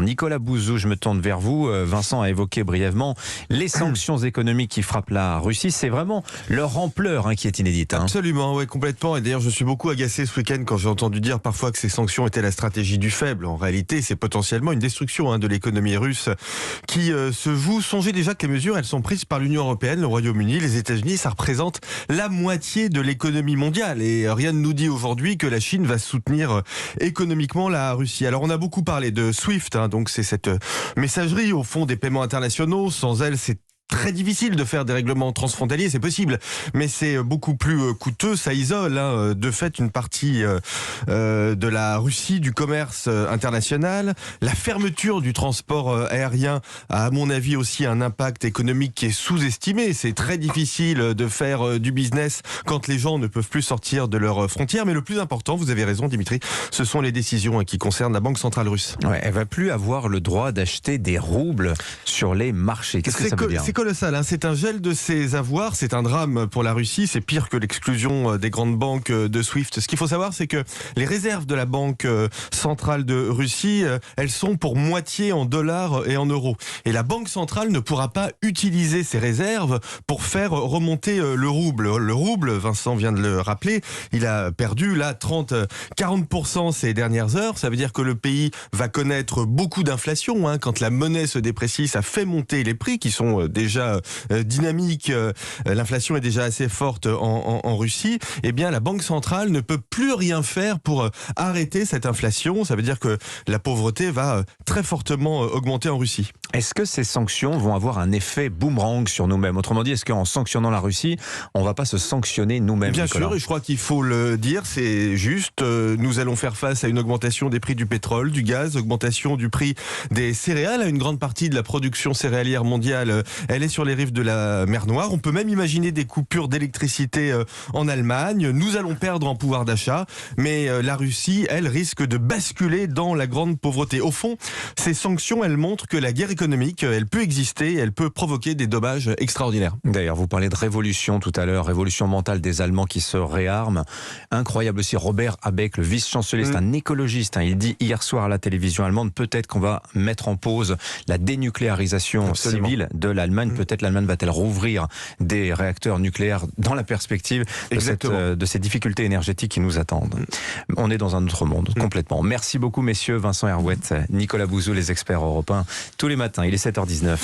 Nicolas Bouzou, je me tourne vers vous. Vincent a évoqué brièvement les sanctions économiques qui frappent la Russie. C'est vraiment leur ampleur qui est inédite. Absolument, oui, complètement. Et d'ailleurs, je suis beaucoup agacé ce week-end quand j'ai entendu dire parfois que ces sanctions étaient la stratégie du faible. En réalité, c'est potentiellement une destruction de l'économie russe qui se joue. Songez déjà que les mesures, elles sont prises par l'Union européenne, le Royaume-Uni, les États-Unis. Ça représente la moitié de l'économie mondiale. Et rien ne nous dit aujourd'hui que la Chine va soutenir économiquement la Russie. Alors, on a beaucoup parlé de SWIFT, donc c'est cette messagerie au fond des paiements internationaux. Sans elle, c'est très difficile de faire des règlements transfrontaliers, c'est possible, mais c'est beaucoup plus coûteux, ça isole de fait une partie de la Russie du commerce international. La fermeture du transport aérien a à mon avis aussi un impact économique qui est sous-estimé. C'est très difficile de faire du business quand les gens ne peuvent plus sortir de leurs frontières, mais le plus important, vous avez raison Dimitri, ce sont les décisions qui concernent la Banque centrale russe. Ouais, elle va plus avoir le droit d'acheter des roubles sur les marchés. Qu'est-ce que ça veut dire ? C'est colossal, c'est un gel de ses avoirs, c'est un drame pour la Russie, c'est pire que l'exclusion des grandes banques de SWIFT. Ce qu'il faut savoir, c'est que les réserves de la Banque centrale de Russie, elles sont pour moitié en dollars et en euros. Et la Banque centrale ne pourra pas utiliser ces réserves pour faire remonter le rouble. Le rouble, Vincent vient de le rappeler, il a perdu là 30-40% ces dernières heures. Ça veut dire que le pays va connaître beaucoup d'inflation. Quand la monnaie se déprécie, ça fait monter les prix qui sont déjà dynamique, l'inflation est déjà assez forte en Russie, eh bien la Banque centrale ne peut plus rien faire pour arrêter cette inflation. Ça veut dire que la pauvreté va très fortement augmenter en Russie. Est-ce que ces sanctions vont avoir un effet boomerang sur nous-mêmes ? Autrement dit, est-ce qu'en sanctionnant la Russie, on ne va pas se sanctionner nous-mêmes ? Bien Nicolas ? sûr, et je crois qu'il faut le dire, c'est juste. Nous allons faire face à une augmentation des prix du pétrole, du gaz, augmentation du prix des céréales. Une grande partie de la production céréalière mondiale, elle est sur les rives de la mer Noire. On peut même imaginer des coupures d'électricité en Allemagne. Nous allons perdre en pouvoir d'achat, mais la Russie, elle, risque de basculer dans la grande pauvreté. Au fond, ces sanctions, elles montrent que la guerre économique, elle peut exister, elle peut provoquer des dommages extraordinaires. D'ailleurs, vous parlez de révolution tout à l'heure, révolution mentale des Allemands qui se réarment. Incroyable aussi, Robert Habeck, le vice-chancelier, c'est un écologiste. Il dit hier soir à la télévision allemande, peut-être qu'on va mettre en pause la dénucléarisation civile de l'Allemagne. Peut-être l'Allemagne va-t-elle rouvrir des réacteurs nucléaires dans la perspective de ces difficultés énergétiques qui nous attendent. On est dans un autre monde, complètement. Merci beaucoup messieurs, Vincent Herouet, Nicolas Bouzou, les experts européens, tous les matins, il est 7h19.